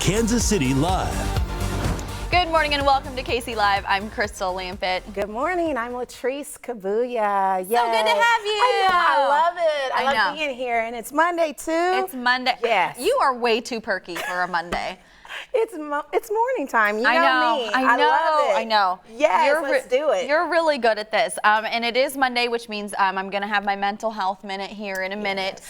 Kansas City Live. Good morning and welcome to KC Live. I'm Crystal Lampett. Good morning. I'm Latrese Kabuya. So good to have you. I love it. I love being here, and it's Monday too. It's Monday. Yes. You are way too perky for a Monday. It's morning time. You know me. I know. love it. I know. Yes, let's do it. You're really good at this. And it is Monday, which means I'm going to have my mental health minute here in a minute.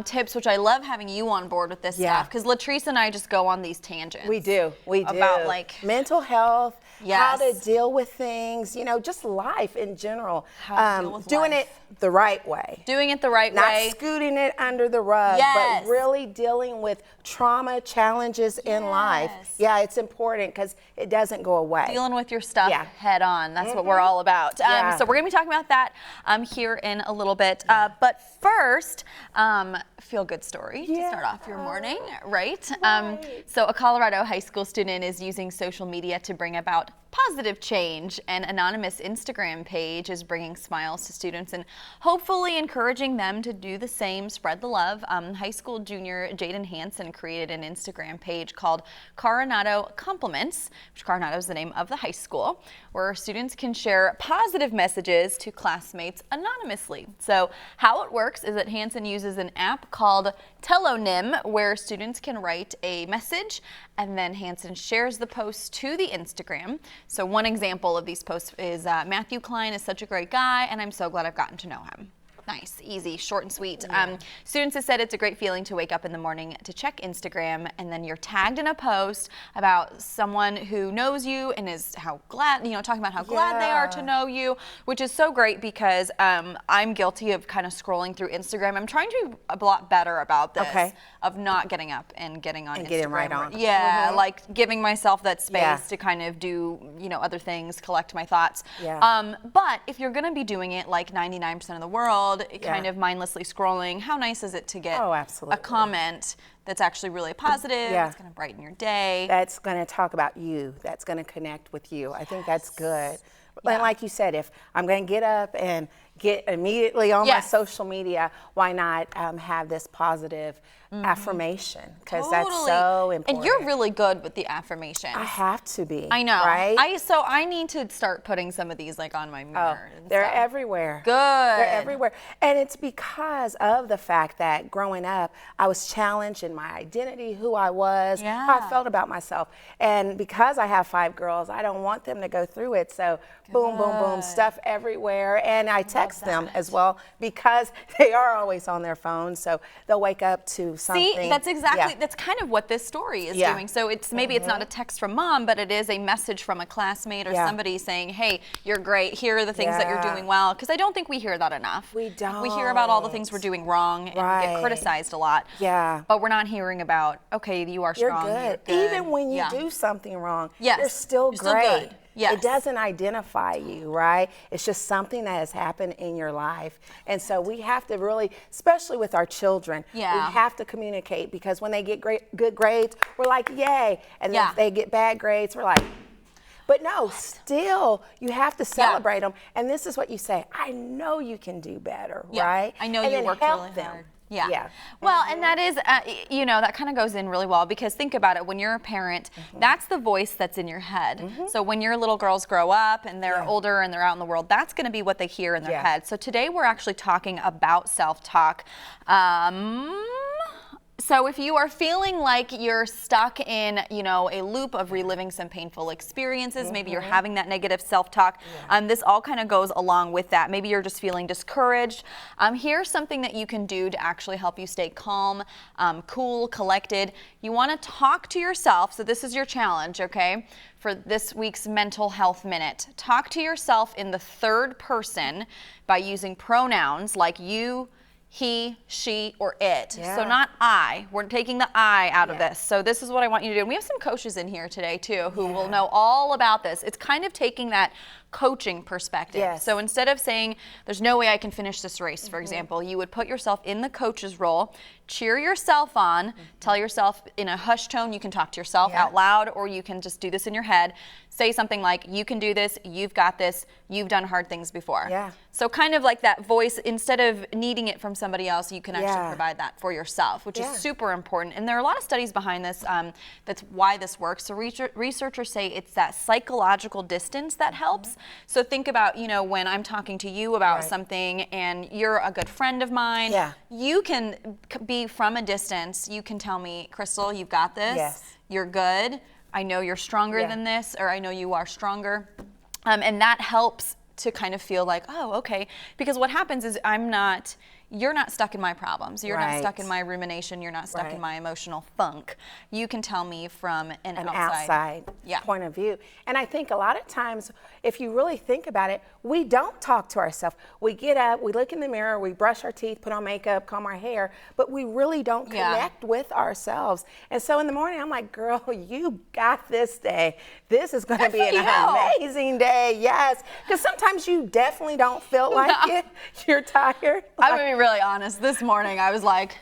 Tips, which I love having you on board with this stuff, because Latrese and I just go on these tangents. We do. About like mental health, how to Yes. deal with things, just life in general. How to deal with doing life. it the right way. Doing it the right Not way. scooting it under the rug, Yes. but really dealing with trauma, challenges in life. Yes. Yeah, it's important because it doesn't go away. Dealing with your stuff Yeah. head on. That's what we're all about. Yeah. So we're going to be talking about that here in a little bit. But first, feel good story to start off your morning, right? So a Colorado high school student is using social media to bring about positive change. An anonymous Instagram page is bringing smiles to students and hopefully encouraging them to do the same, spread the love. High school junior Jaden Hansen created an Instagram page called Coronado Compliments, which Coronado is the name of the high school, where students can share positive messages to classmates anonymously. So how it works is that Hansen uses an app called Telonym, where students can write a message and then Hansen shares the post to the Instagram. So one example of these posts is Matthew Klein is such a great guy and I'm so glad I've gotten to know him. Nice, easy, short and sweet. Students have said it's a great feeling to wake up in the morning to check Instagram and then you're tagged in a post about someone who knows you and is how glad, talking about how glad they are to know you, which is so great because I'm guilty of kind of scrolling through Instagram. I'm trying to be a lot better about this, of not getting up and getting on Instagram. Getting right on. Yeah, like giving myself that space to kind of do, other things, collect my thoughts. But if you're gonna be doing it like 99% of the world, kind of mindlessly scrolling, how nice is it to get a comment that's actually really positive, that's going to brighten your day. That's going to talk about you, that's going to connect with you. I think that's good. And like you said, if I'm going to get up and get immediately on my social media, why not have this positive affirmation? Because that's so important. And you're really good with the affirmations. I have to be. I know. Right? So I need to start putting some of these like on my mirror. They're everywhere. Good. They're everywhere. And it's because of the fact that growing up, I was challenged in my identity, who I was, how I felt about myself. And because I have 5 girls, I don't want them to go through it. So boom, boom, boom, stuff everywhere. And I text them as well because they are always on their phones. So they'll wake up to something. See, that's exactly, that's kind of what this story is doing. So it's maybe it's not a text from mom, but it is a message from a classmate or somebody saying, hey, you're great. Here are the things that you're doing well. Because I don't think we hear that enough. We don't. We hear about all the things we're doing wrong and we get criticized a lot. But we're not hearing about, okay, you are strong. You're good. Even when you do something wrong, you're still great. Still good. Yes. It doesn't identify you, right? It's just something that has happened in your life. And so we have to really, especially with our children, we have to communicate because when they get good grades, we're like, yay. And then if they get bad grades, we're like, but no, still, you have to celebrate them. And this is what you say, I know you can do better, right? I know and you worked really hard. Well, and that is, that kind of goes in really well because think about it. When you're a parent, that's the voice that's in your head. So when your little girls grow up and they're older and they're out in the world, that's going to be what they hear in their head. So today we're actually talking about self-talk. So if you are feeling like you're stuck in, a loop of reliving some painful experiences, maybe you're having that negative self-talk, this all kind of goes along with that. Maybe you're just feeling discouraged. Here's something that you can do to actually help you stay calm, cool, collected. You want to talk to yourself. So this is your challenge, okay, for this week's Mental Health Minute. Talk to yourself in the third person by using pronouns like you, he, she, or it. So not I. We're taking the I out of this. So this is what I want you to do. And we have some coaches in here today too who will know all about this. It's kind of taking that coaching perspective. So instead of saying, there's no way I can finish this race, for example, you would put yourself in the coach's role, cheer yourself on, tell yourself in a hushed tone. You can talk to yourself out loud, or you can just do this in your head. Say something like, you can do this, you've got this, you've done hard things before. Yeah. So kind of like that voice, instead of needing it from somebody else, you can actually provide that for yourself, which is super important. And there are a lot of studies behind this, that's why this works. So researchers say it's that psychological distance that helps. So think about, you know, when I'm talking to you about something and you're a good friend of mine, you can be from a distance. You can tell me, Crystal, you've got this, you're good. I know you're stronger than this, or I know you are stronger. And that helps to kind of feel like, oh, okay. Because what happens is you're not stuck in my problems. You're not stuck in my rumination. You're not stuck in my emotional funk. You can tell me from an outside point of view. And I think a lot of times, if you really think about it, we don't talk to ourselves. We get up, we look in the mirror, we brush our teeth, put on makeup, comb our hair, but we really don't connect with ourselves. And so in the morning, I'm like, girl, you got this day. This is going to be an amazing day. Yes. Because sometimes you definitely don't feel like it. You're tired. I'm going to be really honest. This morning, I was like,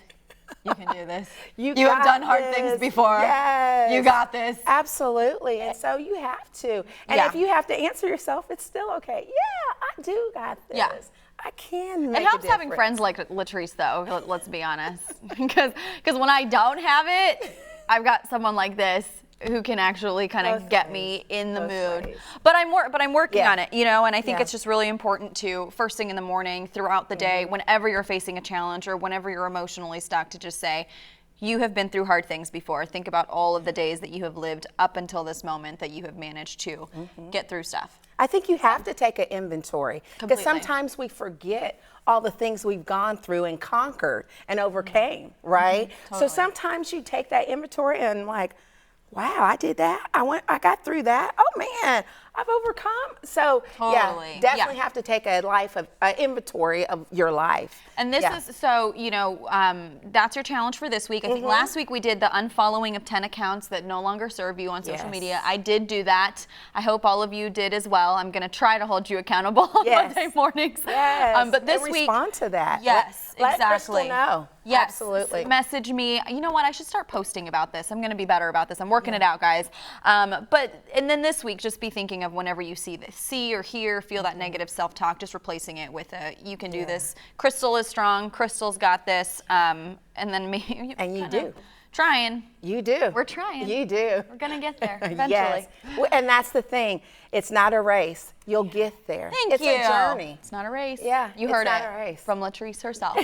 you can do this. You have done hard things before. Yes. You got this. Absolutely. And so you have to. And if you have to answer yourself, it's still okay. Yeah, I do got this. Yeah. I can make It helps having friends like Latrese, though, let's be honest. Because when I don't have it, I've got someone like this who can actually kind of get me in the mood. But I'm working on it, you know, and I think it's just really important to, first thing in the morning, throughout the day, whenever you're facing a challenge or whenever you're emotionally stuck, to just say, you have been through hard things before. Think about all of the days that you have lived up until this moment that you have managed to get through stuff. I think you have to take an inventory, because sometimes we forget all the things we've gone through and conquered and overcame, right? So sometimes you take that inventory and like, wow, I did that. I got through that. Oh man, I've overcome. So definitely have to take a inventory of your life. And this is, so, you know, that's your challenge for this week. I think last week we did the unfollowing of 10 accounts that no longer serve you on social media. I did do that. I hope all of you did as well. I'm going to try to hold you accountable on Monday mornings. But this week, respond to that. Yes, let Crystal know. Yes, absolutely. Message me. You know what? I should start posting about this. I'm going to be better about this. I'm working it out, guys. And then this week, just be thinking of whenever you see or hear, feel that negative self-talk, just replacing it with a, you can do this. Crystal is strong. Crystal's got this. And then me. And you do. Trying. You do. We're trying. You do. We're going to get there eventually. Yes. And that's the thing. It's not a race. You'll get there. Thank you. It's a journey. It's not a race. Yeah. You heard it's it not a race. from Latrese herself.